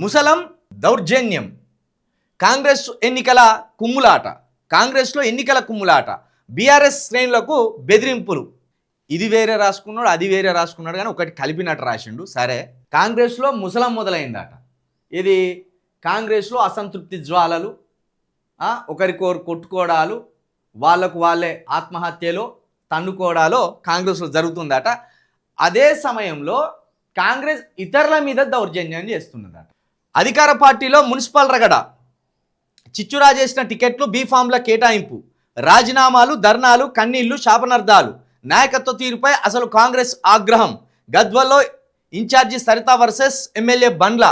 ముసలం దౌర్జన్యం, కాంగ్రెస్ ఎన్నికల కుమ్ములాట, కాంగ్రెస్లో ఎన్నికల కుమ్ములాట, బీఆర్ఎస్ శ్రేణులకు బెదిరింపులు. ఇది వేరే రాసుకున్నాడు, అది వేరే రాసుకున్నాడు, కానీ ఒకటి కలిపినట్టు రాసిండు. సరే, కాంగ్రెస్లో ముసలం మొదలైందట. ఇది కాంగ్రెస్లో అసంతృప్తి జ్వాలలు, ఒకరికొకరు కొట్టుకోవడాలు, వాళ్ళకు వాళ్ళే ఆత్మహత్యలో తన్నుకోవడాలో కాంగ్రెస్లో జరుగుతుందట. అదే సమయంలో కాంగ్రెస్ ఇతరుల మీద దౌర్జన్యం చేస్తున్నదట. అధికార పార్టీలో మున్సిపల్ రగడ, చిచ్చురా చేసిన టికెట్లు, బీఫామ్ల కేటాయింపు, రాజీనామాలు, ధర్నాలు, కన్నీళ్లు, శాపనార్థాలు, నాయకత్వ తీరుపై అసలు కాంగ్రెస్ ఆగ్రహం. గద్వాల్లో ఇన్ఛార్జి సరిత వర్సెస్ ఎమ్మెల్యే బండ్ల,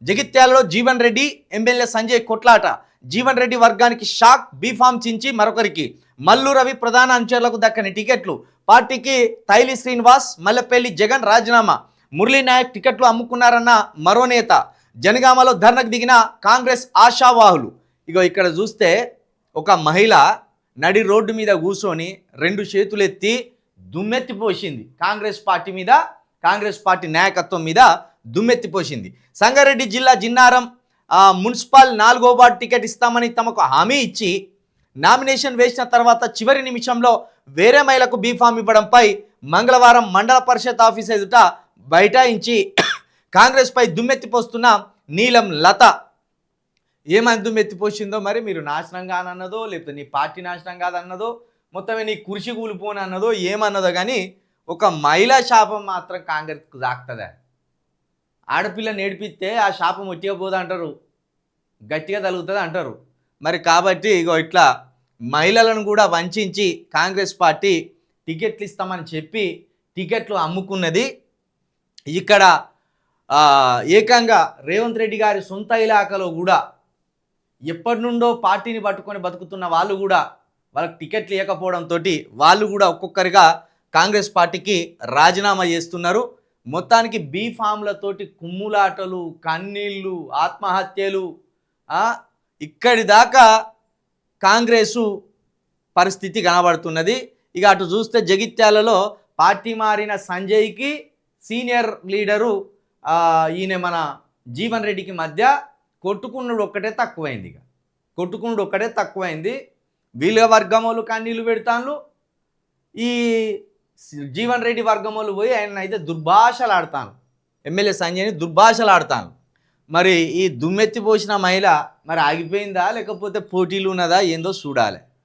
జగిత్యాలలో జీవన్ రెడ్డి ఎమ్మెల్యే సంజయ్ కొట్లాట, జీవన్ రెడ్డి వర్గానికి షాక్, బీఫామ్ చించి మరొకరికి. మల్లు రవి ప్రధాన అనుచరులకు దక్కని టికెట్లు, పార్టీకి తైలి శ్రీనివాస్, మల్లెపల్లి జగన్ రాజీనామా, మురళీ నాయక్ టికెట్లు అమ్ముకున్నారన్న మరో నేత, జనగామలో ధర్నకు దిగిన కాంగ్రెస్ ఆశావాహులు. ఇగో ఇక్కడ చూస్తే ఒక మహిళ నడి రోడ్డు మీద కూర్చొని 2 చేతులెత్తి దుమ్మెత్తిపోసింది కాంగ్రెస్ పార్టీ మీద, కాంగ్రెస్ పార్టీ నాయకత్వం మీద దుమ్మెత్తిపోసింది. సంగారెడ్డి జిల్లా జిన్నారం మున్సిపల్ 4వ వార్డు టికెట్ ఇస్తామని తమకు హామీ ఇచ్చి నామినేషన్ వేసిన తర్వాత చివరి నిమిషంలో వేరే మహిళకు బీఫామ్ ఇవ్వడంపై మంగళవారం మండల పరిషత్ ఆఫీస్ ఎదుట బైఠాయించి కాంగ్రెస్పై దుమ్మెత్తిపోస్తున్న నీలం లత. ఏమని దుమ్మెత్తిపోసిందో మరి, మీరు నాశనం కానన్నదో, లేకపోతే నీ పార్టీ నాశనం కాదన్నదో, మొత్తమే నీ కుర్చీ కూలిపోని అన్నదో ఏమన్నదో, కానీ ఒక మహిళా శాపం మాత్రం కాంగ్రెస్కు దాక్తుందా? ఆడపిల్ల నేర్పిస్తే ఆ శాపం ఒట్టిగా పోదు అంటారు, గట్టిగా తగులుతుంది అంటారు. మరి కాబట్టి ఇగో ఇట్లా మహిళలను కూడా వంచి కాంగ్రెస్ పార్టీ టికెట్లు ఇస్తామని చెప్పి టికెట్లు అమ్ముకున్నది. ఇక్కడ ఏకంగా రేవంత్ రెడ్డి గారి సొంత ఇలాకాలో కూడా ఎప్పటి నుండో పార్టీని పట్టుకొని బతుకుతున్న వాళ్ళు కూడా వాళ్ళకి టికెట్లు ఇవ్వకపోవడంతో వాళ్ళు కూడా ఒక్కొక్కరిగా కాంగ్రెస్ పార్టీకి రాజీనామా చేస్తున్నారు. మొత్తానికి బీఫామ్లతోటి కుమ్ములాటలు, కన్నీళ్ళు, ఆత్మహత్యలు, ఇక్కడి దాకా కాంగ్రెసు పరిస్థితి కనబడుతున్నది. ఇక అటు చూస్తే జగిత్యాలలో పార్టీ మారిన సంజయ్కి సీనియర్ లీడరు ఈయన మన జీవన్ రెడ్డికి మధ్య కొట్టుకున్నాడు ఒక్కటే తక్కువైంది. ఇక కొట్టుకున్నాడు ఒక్కటే తక్కువైంది. వీళ్ళ వర్గమోళ్ళు కన్నీళ్ళు పెడతాను, ఈ జీవన్ రెడ్డి వర్గమోళ్ళు పోయి ఆయన అయితే దుర్భాషలు ఆడతాను, ఎమ్మెల్యే సంజయ్ని దుర్భాషలు ఆడతాను. మరి ఈ దుమ్మెత్తిపోసిన మహిళ మరి ఆగిపోయిందా, లేకపోతే పోటీలు ఉన్నదా ఏందో చూడాలి.